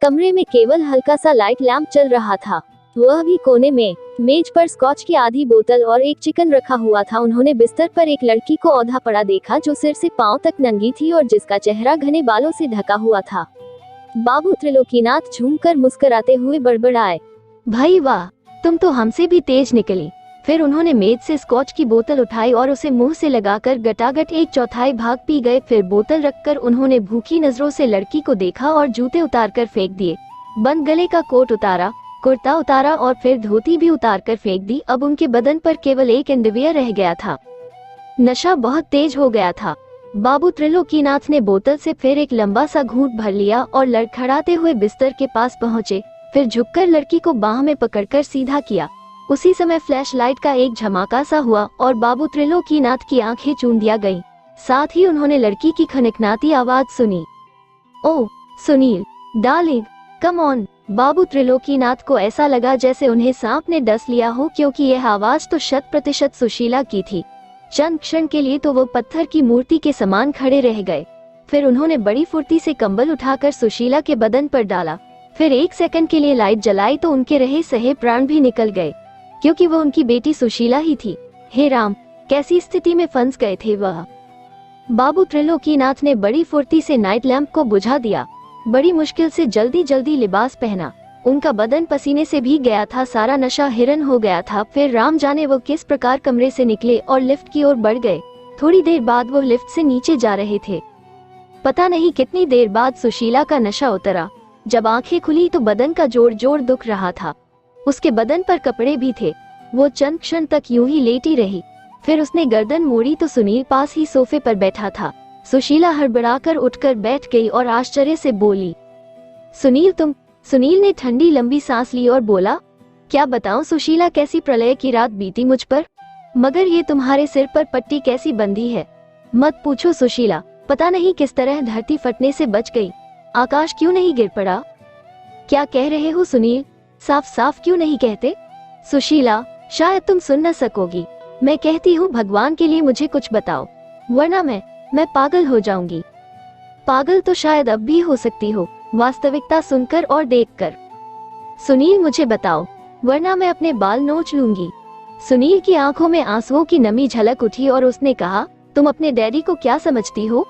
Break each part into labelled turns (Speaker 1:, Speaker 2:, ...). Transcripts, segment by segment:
Speaker 1: कमरे में केवल हल्का सा लाइट लैंप चल रहा था, वह भी कोने में। मेज पर स्कॉच की आधी बोतल और एक चिकन रखा हुआ था। उन्होंने बिस्तर पर एक लड़की को औंधा पड़ा देखा जो सिर से पांव तक नंगी थी और जिसका चेहरा घने बालों से ढका हुआ था। बाबू त्रिलोकीनाथ झूमकर मुस्कुराते हुए बड़बड़ाए,
Speaker 2: भाई वाह, तुम तो हमसे भी तेज निकली। फिर उन्होंने मेज से स्कॉच की बोतल उठाई और उसे मुंह से लगाकर गटागट 1/4 भाग पी गए। फिर बोतल रखकर उन्होंने भूखी नजरों से लड़की को देखा और जूते उतारकर फेंक दिए। बंद गले का कोट उतारा, कुर्ता उतारा और फिर धोती भी उतारकर फेंक दी। अब उनके बदन पर केवल एक अंडरवियर रह गया था। नशा बहुत तेज हो गया था। बाबू त्रिलोकीनाथ ने बोतल से फिर एक लंबा सा घूंट भर लिया और लड़खड़ाते हुए बिस्तर के पास पहुंचे। फिर झुककर लड़की को बाह में पकड़कर सीधा किया। उसी समय फ्लैश लाइट का एक झमाका सा हुआ और बाबू त्रिलोकीनाथ की आंखें चूंधिया गईं। साथ ही उन्होंने लड़की की खनखनाती आवाज सुनी, ओह सुनील डार्लिंग, कम ऑन। बाबू त्रिलोकीनाथ को ऐसा लगा जैसे उन्हें सांप ने डस लिया हो, क्योंकि यह आवाज तो 100% सुशीला की थी। चंद क्षण के लिए तो वो पत्थर की मूर्ति के समान खड़े रह गए। फिर उन्होंने बड़ी फुर्ती से कंबल उठाकर सुशीला के बदन पर डाला। फिर एक सेकंड के लिए लाइट जलाई तो उनके रहे सहे प्राण भी निकल गए, क्योंकि वो उनकी बेटी सुशीला ही थी। हे राम, कैसी स्थिति में फंस गए थे वह। बाबू त्रिलोकीनाथ ने बड़ी फुर्ती से नाइट लैंप को बुझा दिया। बड़ी मुश्किल से जल्दी जल्दी लिबास पहना। उनका बदन पसीने से भीग गया था, सारा नशा हिरन हो गया था। फिर राम जाने वो किस प्रकार कमरे से निकले और लिफ्ट की ओर बढ़ गए। थोड़ी देर बाद वो लिफ्ट से नीचे जा रहे थे। पता नहीं कितनी देर बाद सुशीला का नशा उतरा। जब आंखें खुली तो बदन का जोर जोर दुख रहा था। उसके बदन पर कपड़े भी थे। वो चंद क्षण तक यूं ही लेटी रही। फिर उसने गर्दन मोड़ी तो सुनील पास ही सोफे पर बैठा था। सुशीला हड़बड़ाकर उठकर बैठ गई और आश्चर्य से बोली, सुनील तुम। सुनील ने ठंडी लंबी सांस ली और बोला, क्या बताऊं सुशीला, कैसी प्रलय की रात बीती मुझ पर। मगर ये तुम्हारे सिर पर पट्टी कैसी बंधी है। मत पूछो सुशीला, पता नहीं किस तरह धरती फटने से बच गई। आकाश क्यों नहीं गिर पड़ा। क्या कह रहे हो सुनील, साफ साफ क्यों नहीं कहते। सुशीला, शायद तुम सुन न सकोगी। मैं कहती हूँ, भगवान के लिए मुझे कुछ बताओ, वरना मैं पागल हो जाऊंगी। पागल तो शायद अब भी हो सकती हो, वास्तविकता सुनकर और देखकर। सुनील मुझे बताओ, वरना मैं अपने बाल नोच लूंगी। सुनील की आंखों में आंसुओं की नमी झलक उठी और उसने कहा, तुम अपने डैडी को क्या समझती हो।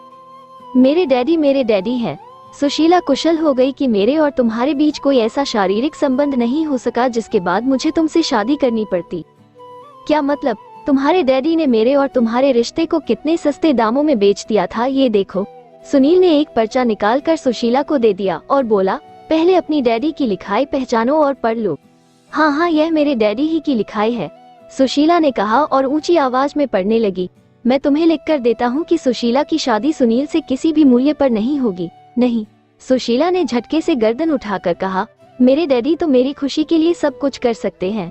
Speaker 2: मेरे डैडी हैं। सुशीला कुशल हो गई कि मेरे और तुम्हारे बीच कोई ऐसा शारीरिक संबंध नहीं हो सका जिसके बाद मुझे तुमसे शादी करनी पड़ती। क्या मतलब, तुम्हारे डैडी ने मेरे और तुम्हारे रिश्ते को कितने सस्ते दामों में बेच दिया था, ये देखो। सुनील ने एक पर्चा निकालकर सुशीला को दे दिया और बोला, पहले अपनी डैडी की लिखाई पहचानो और पढ़ लो। हाँ, यह मेरे डैडी ही की लिखाई है, सुशीला ने कहा और ऊंची आवाज में पढ़ने लगी। मैं तुम्हें लिखकर देता हूँ कि सुशीला की शादी सुनील से किसी भी मूल्य पर नहीं होगी। नहीं, सुशीला ने झटके से गर्दन उठाकर कहा, मेरे डैडी तो मेरी खुशी के लिए सब कुछ कर सकते हैं।